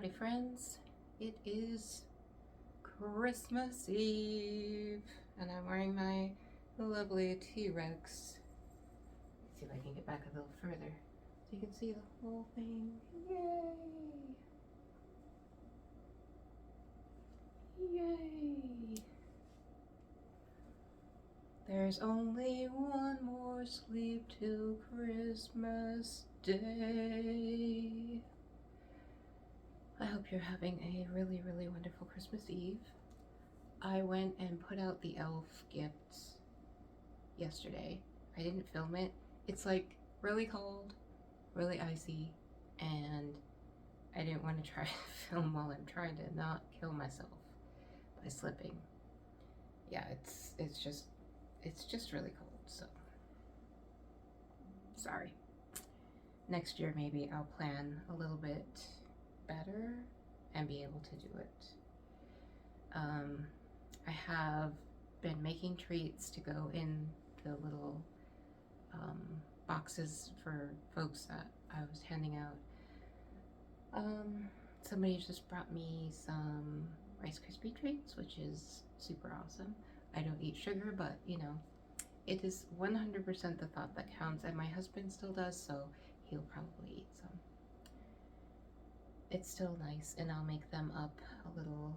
Howdy friends, it is Christmas Eve and I'm wearing my lovely T-Rex. Let's see if I can get back a little further so you can see the whole thing. Yay! Yay! There's only one more sleep till Christmas Day. I hope you're having a really, really wonderful Christmas Eve. I went and put out the elf gifts yesterday. I didn't film it. It's like really cold, really icy, and I didn't want to try to film while I'm trying to not kill myself by slipping. Yeah, it's just really cold, so sorry. Next year maybe I'll plan a little bit better and be able to do it. I have been making treats to go in the little boxes for folks that I was handing out. Somebody just brought me some Rice Krispie treats, which is super awesome. I don't eat sugar, but you know, it is 100% the thought that counts, and my husband still does, so he'll probably eat some. It's still nice, and I'll make them up a little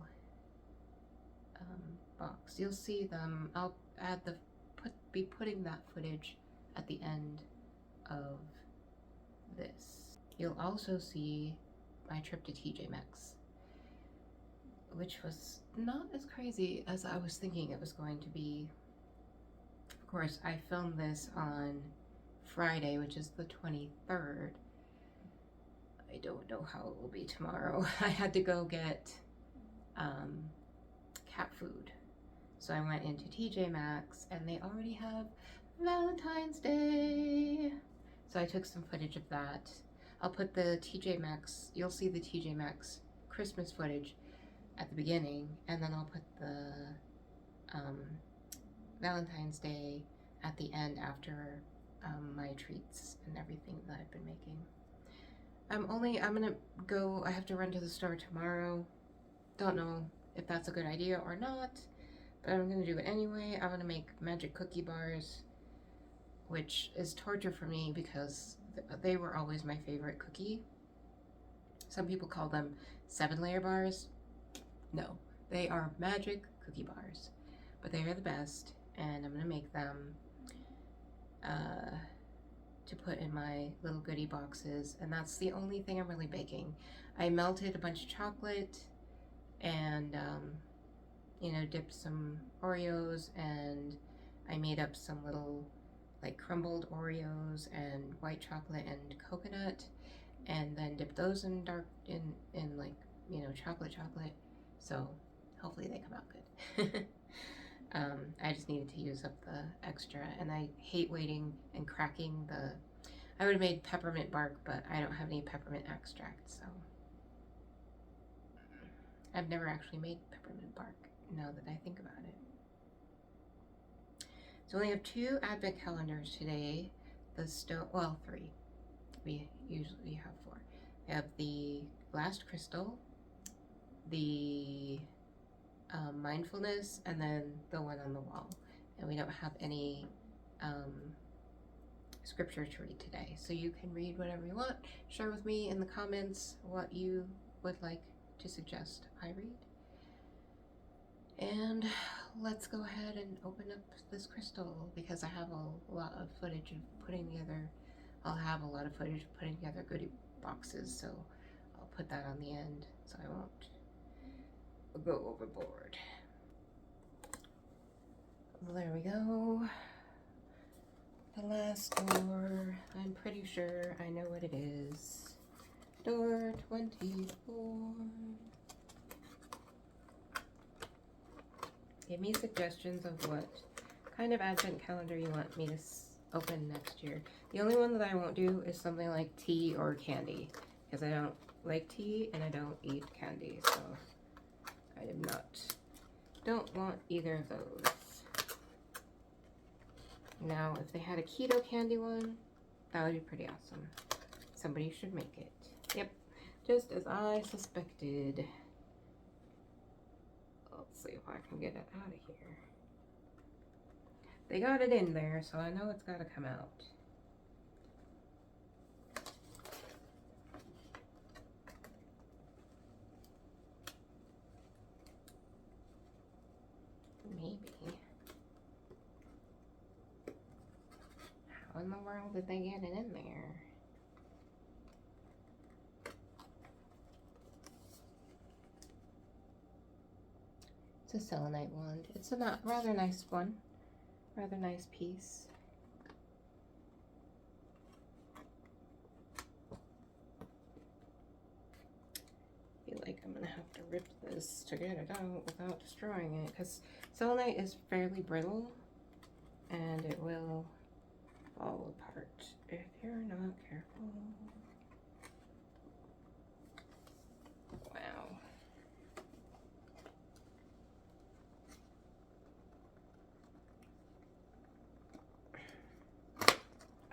box. You'll see them. I'll add be putting that footage at the end of this. You'll also see my trip to TJ Maxx, which was not as crazy as I was thinking it was going to be. Of course, I filmed this on Friday, which is the 23rd. I don't know how it will be tomorrow. I had to go get cat food. So I went into TJ Maxx and they already have Valentine's Day. So I took some footage of that. I'll put the TJ Maxx, you'll see the TJ Maxx Christmas footage at the beginning, and then I'll put the Valentine's Day at the end after my treats and everything that I've been making. I'm gonna go, I have to run to the store tomorrow. Don't know if that's a good idea or not, but I'm gonna do it anyway. I'm gonna make magic cookie bars, which is torture for me because they were always my favorite cookie. Some people call them 7-layer bars. No, they are magic cookie bars, but they are the best, and I'm gonna make them to put in my little goodie boxes, and that's the only thing I'm really baking. I melted a bunch of chocolate and you know, dipped some Oreos, and I made up some little like crumbled Oreos and white chocolate and coconut, and then dipped those in in like, you know, chocolate. So hopefully they come out good. I just needed to use up the extra, and I hate waiting and cracking the, I would have made peppermint bark, but I don't have any peppermint extract, so I've never actually made peppermint bark now that I think about it. So we have 2 advent calendars today. Well, 3. We usually have 4. We have the Last Crystal, the mindfulness, and then the one on the wall. And we don't have any scripture to read today, so you can read whatever you want. Share with me in the comments what you would like to suggest I read. And let's go ahead and open up this crystal, because I have a lot of footage of putting together, I'll have a lot of footage of putting together goodie boxes, so I'll put that on the end so I won't go overboard. There we go. The last door, I'm pretty sure I know what it is. Door 24. Give me suggestions of what kind of advent calendar you want me to open next year. The only one that I won't do is something like tea or candy, because I don't like tea and I don't eat candy, so I don't want either of those. Now, if they had a keto candy one, that would be pretty awesome. Somebody should make it. Yep, Just as I suspected. Let's see if I can get it out of here. They got it in there, so I know it's got to come out. Maybe. How in the world did they get it in there? It's a selenite wand. It's a rather nice one. Rather nice piece. I feel like I'm gonna have to rip this to get it out without destroying it, because selenite is fairly brittle and it will fall apart if you're not careful. Wow.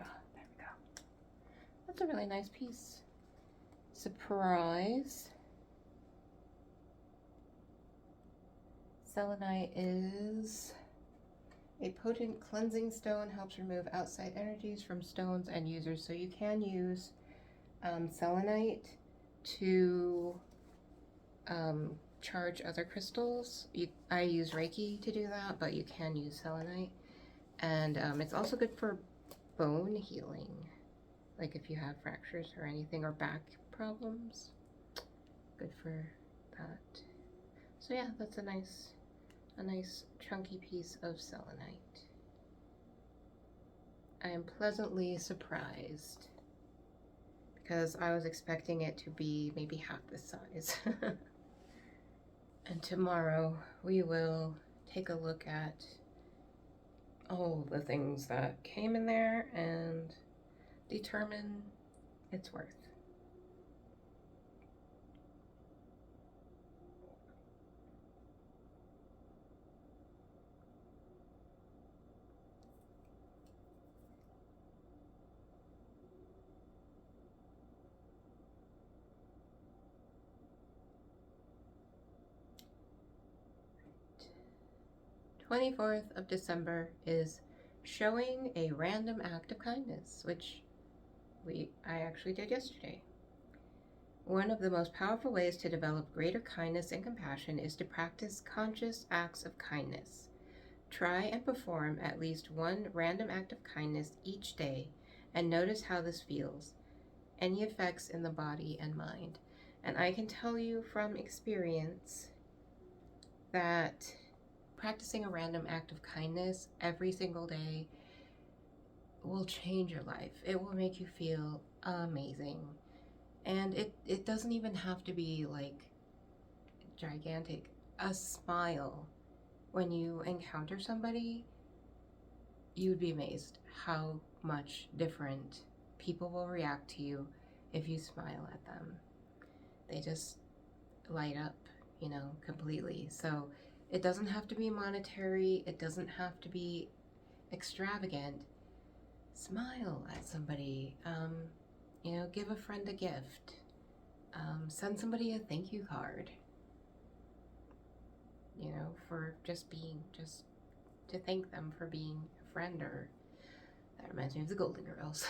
Oh, there we go. That's a really nice piece. Surprise. Selenite is a potent cleansing stone, helps remove outside energies from stones and users. So you can use selenite to charge other crystals. I use Reiki to do that, but you can use selenite. And it's also good for bone healing, like if you have fractures or anything, or back problems. Good for that. So yeah, that's a nice chunky piece of selenite. I am pleasantly surprised because I was expecting it to be maybe half this size. And tomorrow we will take a look at all the things that came in there and determine its worth. Right. 24th of December is showing a random act of kindness, which I actually did yesterday. One of the most powerful ways to develop greater kindness and compassion is to practice conscious acts of kindness. Try and perform at least one random act of kindness each day and notice how this feels, any effects in the body and mind. And I can tell you from experience that practicing a random act of kindness every single day will change your life. It will make you feel amazing. And it doesn't even have to be like gigantic. A smile when you encounter somebody, you'd be amazed how much different people will react to you if you smile at them. They just light up, completely. So it doesn't have to be monetary. It doesn't have to be extravagant. Smile at somebody. Give a friend a gift. Send somebody a thank you card. For just to thank them for being a friend, or that reminds me of the Golden Girls.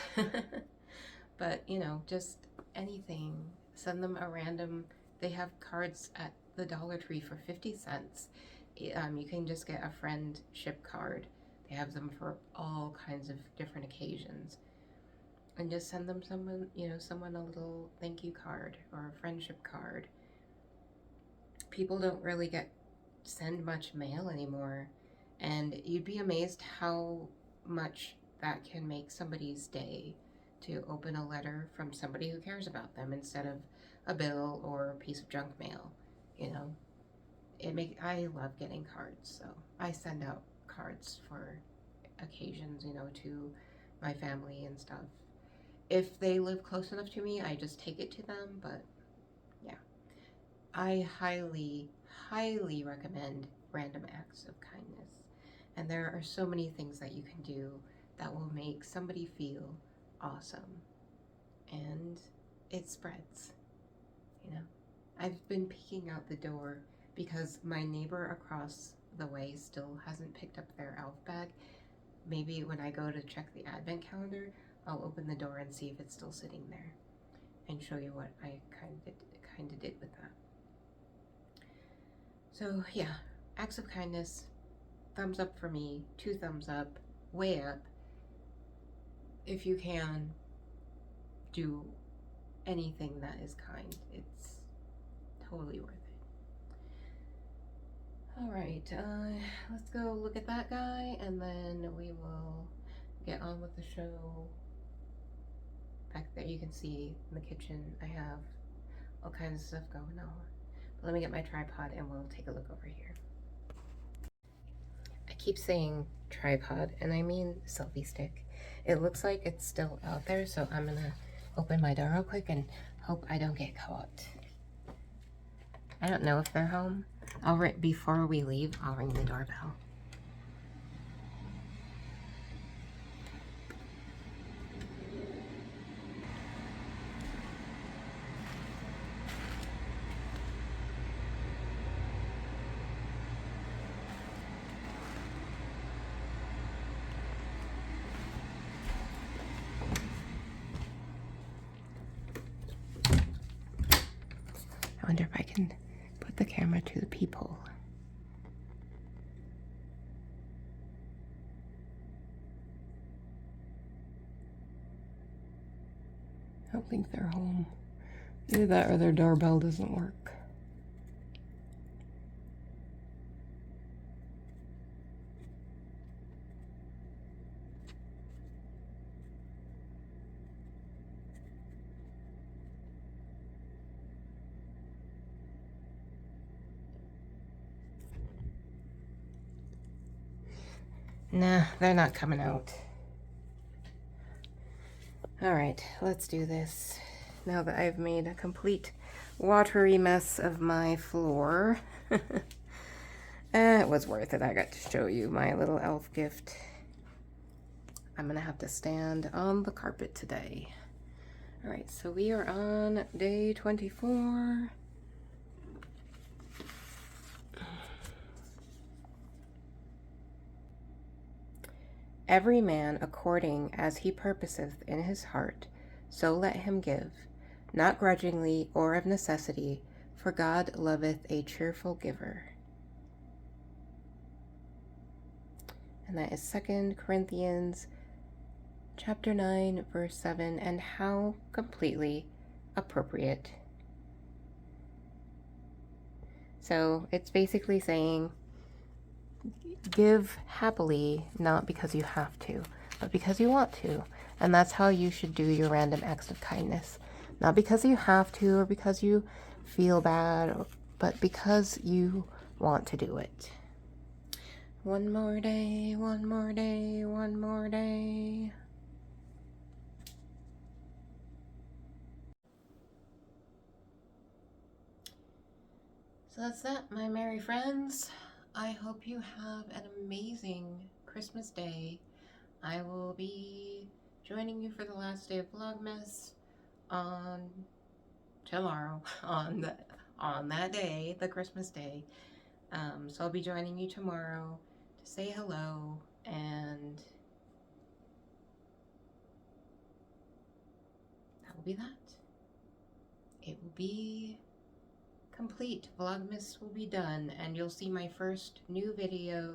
But, just anything. Send them a random, they have cards at the Dollar Tree for 50 cents. You can just get a friendship card. They have them for all kinds of different occasions. And just send them someone a little thank you card or a friendship card. People don't really send much mail anymore, and you'd be amazed how much that can make somebody's day, to open a letter from somebody who cares about them instead of a bill or a piece of junk mail. I love getting cards, so I send out cards for occasions, to my family and stuff. If they live close enough to me, I just take it to them, but yeah. I highly, highly recommend random acts of kindness. And there are so many things that you can do that will make somebody feel awesome. And it spreads. you know. I've been peeking out the door because my neighbor across the way still hasn't picked up their elf bag. Maybe when I go to check the advent calendar, I'll open the door and see if it's still sitting there and show you what I kind of did with that. So yeah, acts of kindness, thumbs up for me, 2 thumbs up, way up. If you can do anything that is kind, it's totally worth it. All right, let's go look at that guy, and then we will get on with the show. Back there you can see in the kitchen I have all kinds of stuff going on. But let me get my tripod and we'll take a look over here. I keep saying tripod and I mean selfie stick. It looks like it's still out there, so I'm gonna open my door real quick and hope I don't get caught. I don't know if they're home. Before we leave, I'll ring the doorbell. I wonder if I can put the camera to the peephole. I don't think they're home. Either that or their doorbell doesn't work. Nah, they're not coming out. Alright, let's do this. Now that I've made a complete watery mess of my floor. It was worth it. I got to show you my little elf gift. I'm gonna have to stand on the carpet today. Alright, so we are on day 24. Every man according as he purposeth in his heart, so let him give, not grudgingly or of necessity, for God loveth a cheerful giver. And that is 2 Corinthians chapter 9, verse 7, and how completely appropriate. So it's basically saying, give happily, not because you have to, but because you want to. And that's how you should do your random acts of kindness. Not because you have to or because you feel bad, but because you want to do it. One more day, one more day, one more day. So that's that, my merry friends. I hope you have an amazing Christmas day. I will be joining you for the last day of Vlogmas on tomorrow, on that day, the Christmas day. So I'll be joining you tomorrow to say hello, and that will be that. It will be complete. Vlogmas will be done, and you'll see my first new video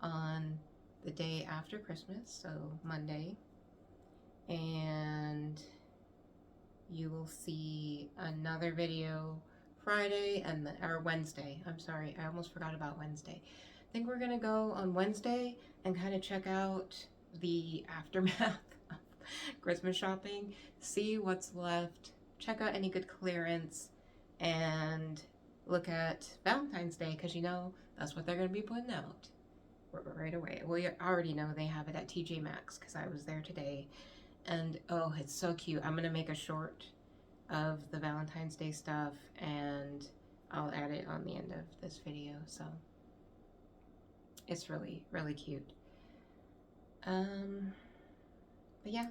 on the day after Christmas, so Monday, and you will see another video Friday or Wednesday. I'm sorry, I almost forgot about Wednesday. I think we're gonna go on Wednesday and kind of check out the aftermath of Christmas shopping, see what's left, check out any good clearance, and look at Valentine's Day, because you know that's what they're going to be putting out right away. We already know they have it at TJ Maxx because I was there today, and oh, it's so cute. I'm going to make a short of the Valentine's Day stuff, and I'll add it on the end of this video, so it's really, really cute. But yeah,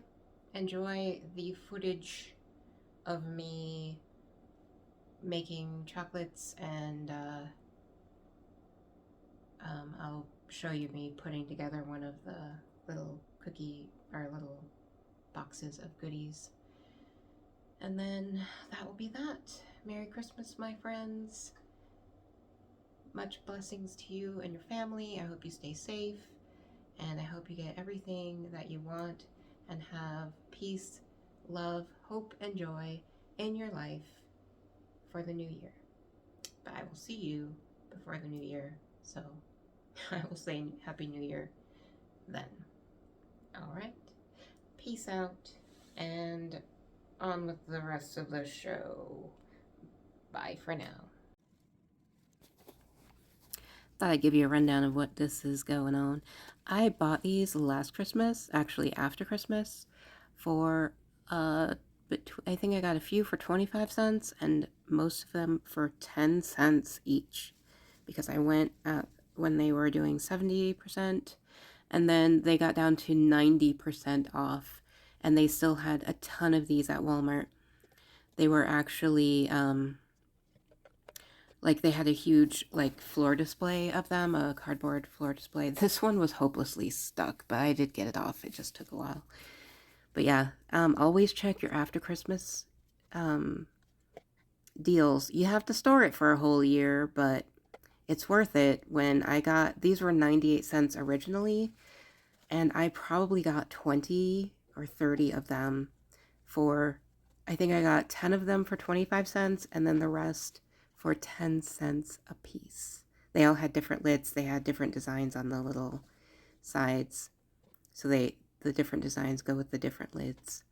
enjoy the footage of me making chocolates, and I'll show you me putting together one of the little cookie or little boxes of goodies. And then that will be that. Merry Christmas, my friends. Much blessings to you and your family. I hope you stay safe, and I hope you get everything that you want and have peace, love, hope, and joy in your life for the new year. But I will see you before the new year, so I will say Happy New Year then. All right. Peace out, and on with the rest of the show. Bye for now. Thought I'd give you a rundown of what this is going on. I bought these last Christmas, actually after Christmas, for but I think I got a few for 25 cents and most of them for 10 cents each, because I went when they were doing 70%, and then they got down to 90% off, and they still had a ton of these at Walmart. They were actually like they had a huge like floor display of them, a cardboard floor display. This one was hopelessly stuck, but I did get it off. It just took a while. But yeah, always check your after Christmas deals. You have to store it for a whole year, but it's worth it. When I got these were 98 cents originally, and I probably got 20 or 30 of them for, I think I got 10 of them for 25 cents and then the rest for 10 cents a piece. They all had different lids. They had different designs on the little sides. So the different designs go with the different lids.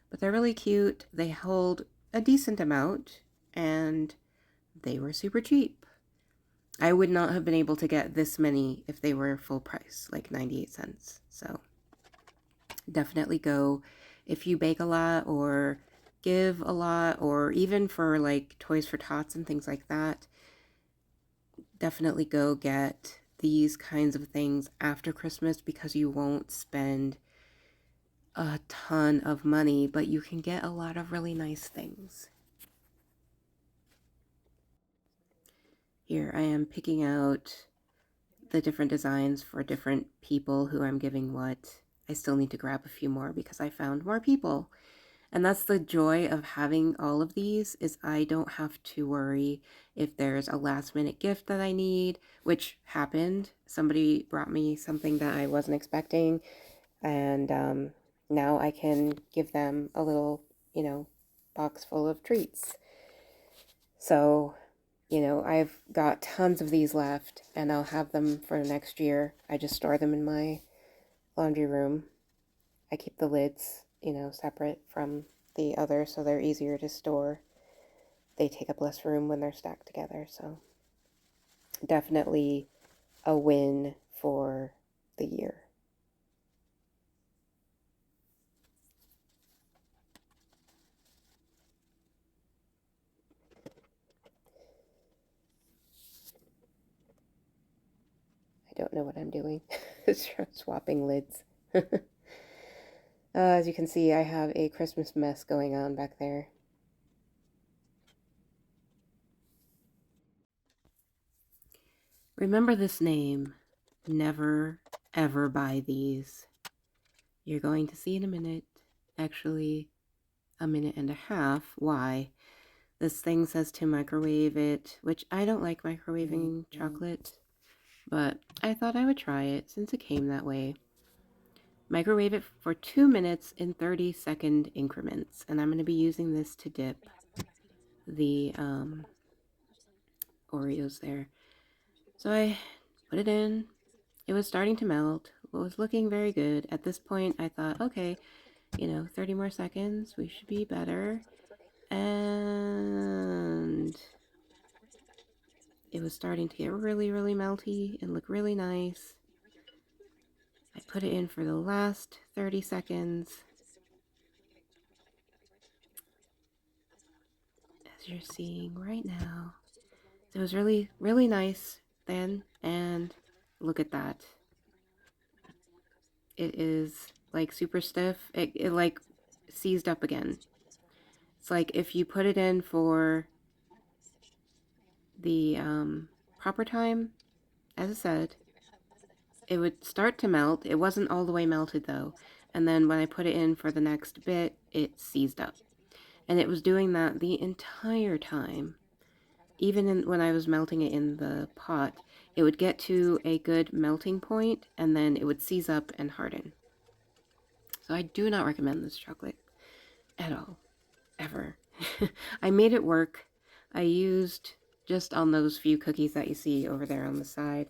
But they're really cute. They hold a decent amount and they were super cheap. I would not have been able to get this many if they were full price, like 98 cents. So definitely go if you bake a lot or give a lot, or even for like Toys for Tots and things like that. Definitely go get these kinds of things after Christmas, because you won't spend a ton of money, but you can get a lot of really nice things. Here I am picking out the different designs for different people who I'm giving what. I still need to grab a few more because I found more people. And that's the joy of having all of these, is I don't have to worry if there's a last minute gift that I need, which happened. Somebody brought me something that I wasn't expecting, and now I can give them a little, box full of treats. So, I've got tons of these left, and I'll have them for next year. I just store them in my laundry room. I keep the lids, separate from the other so they're easier to store. They take up less room when they're stacked together, so definitely a win for the year. I don't know what I'm doing. Swapping lids. As you can see, I have a Christmas mess going on back there. Remember this name. Never, ever buy these. You're going to see in a minute. Actually, a minute and a half. Why? This thing says to microwave it, which I don't like microwaving chocolate, but I thought I would try it since it came that way. Microwave it for 2 minutes in 30-second increments, and I'm going to be using this to dip the Oreos there. So I put it in. It was starting to melt. It was looking very good. At this point, I thought, okay, 30 more seconds, we should be better. And it was starting to get really, really melty and look really nice. I put it in for the last 30 seconds. As you're seeing right now. So it was really, really nice then, and look at that. It is like super stiff. It like seized up again. It's like if you put it in for the proper time, as I said, it would start to melt. It wasn't all the way melted though. And then when I put it in for the next bit, it seized up. And it was doing that the entire time. Even when I was melting it in the pot, it would get to a good melting point and then it would seize up and harden. So I do not recommend this chocolate at all, ever. I made it work. I used just on those few cookies that you see over there on the side.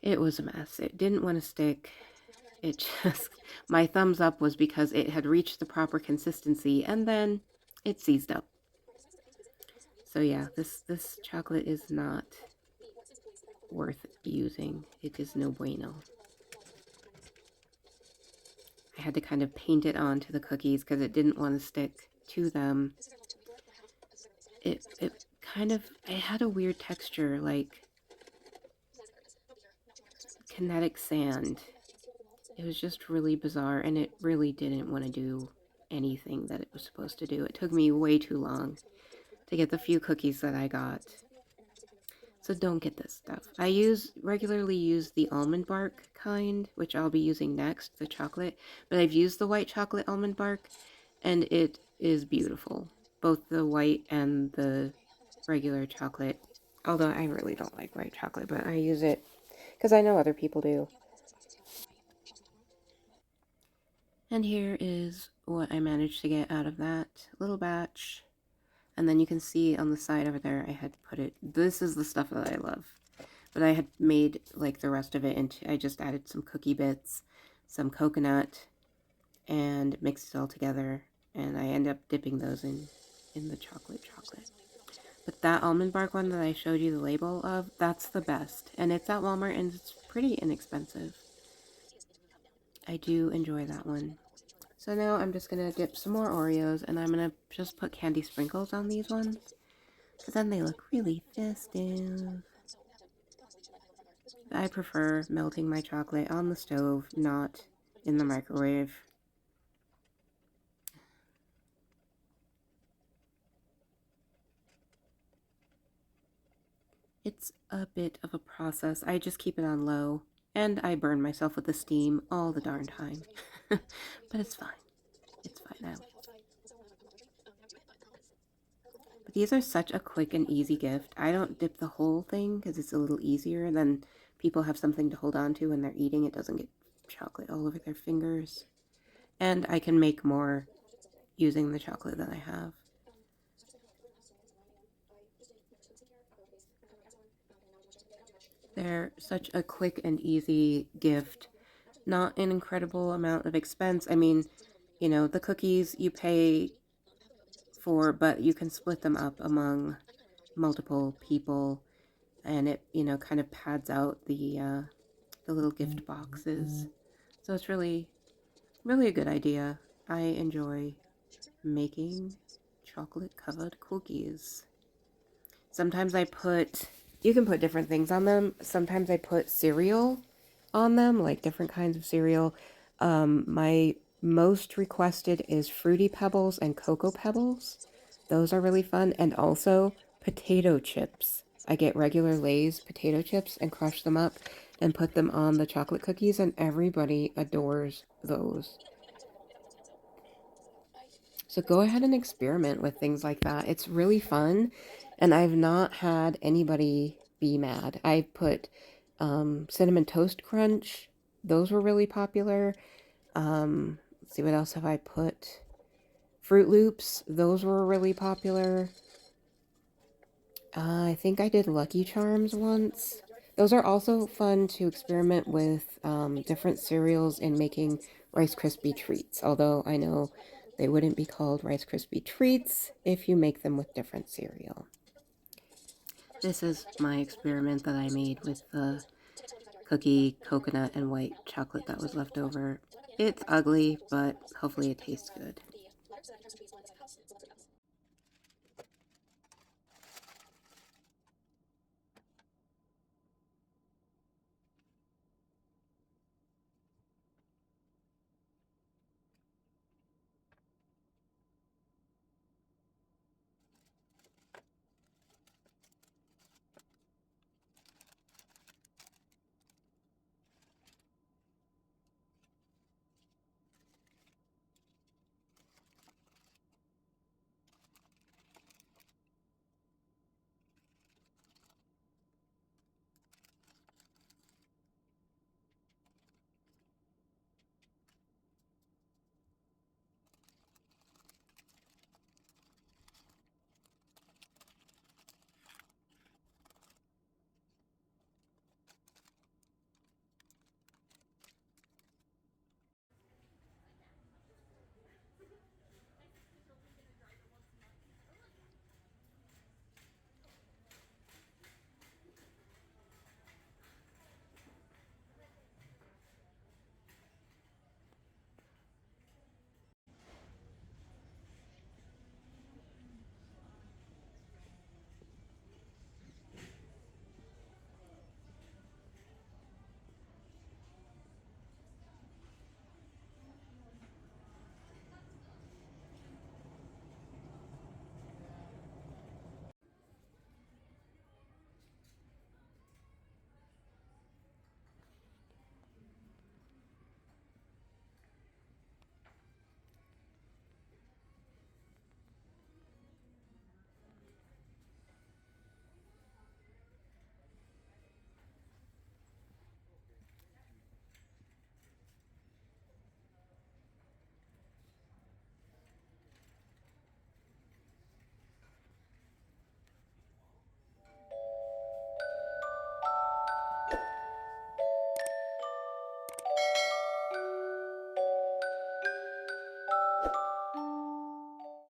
It was a mess. It didn't want to stick. It just, my thumbs up was because it had reached the proper consistency and then it seized up. So yeah, this chocolate is not worth using. It is no bueno. I had to kind of paint it onto the cookies because it didn't want to stick to them. It had a weird texture, like kinetic sand. It was just really bizarre, and it really didn't want to do anything that it was supposed to do. It took me way too long to get the few cookies that I got. So don't get this stuff. I regularly use the almond bark kind, which I'll be using next, the chocolate. But I've used the white chocolate almond bark, and it is beautiful. Both the white and the regular chocolate. Although I really don't like white chocolate, but I use it because I know other people do. And here is what I managed to get out of that little batch. And then you can see on the side over there, I had put it, this is the stuff that I love. But I had made like the rest of it into, I just added some cookie bits, some coconut, and mixed it all together. And I end up dipping those in the chocolate. But that almond bark one that I showed you the label of, that's the best. And it's at Walmart and it's pretty inexpensive. I do enjoy that one. So now I'm just going to dip some more Oreos and I'm going to just put candy sprinkles on these ones. Because then they look really festive. I prefer melting my chocolate on the stove, not in the microwave. It's a bit of a process. I just keep it on low, and I burn myself with the steam all the darn time. But it's fine. It's fine now. But these are such a quick and easy gift. I don't dip the whole thing because it's a little easier. Then people have something to hold on to when they're eating. It doesn't get chocolate all over their fingers. And I can make more using the chocolate that I have. They're such a quick and easy gift. Not an incredible amount of expense. I mean, you know, the cookies you pay for, but you can split them up among multiple people, and it, you know, kind of pads out the little gift boxes. So it's really, really a good idea. I enjoy making chocolate covered cookies. Sometimes you can put different things on them. Sometimes I put cereal on them, like different kinds of cereal. My most requested is Fruity Pebbles and Cocoa Pebbles. Those are really fun. And also potato chips. I get regular Lay's potato chips and crush them up and put them on the chocolate cookies, and everybody adores those. So go ahead and experiment with things like that. It's really fun, and I've not had anybody be mad. I put Cinnamon Toast Crunch. Those were really popular. Let's see, what else have I put? Fruit Loops. Those were really popular. I think I did Lucky Charms once. Those are also fun to experiment with different cereals in making Rice Krispie treats, although I know they wouldn't be called Rice Krispie treats if you make them with different cereal. This is my experiment that I made with the cookie, coconut, and white chocolate that was left over. It's ugly, but hopefully it tastes good.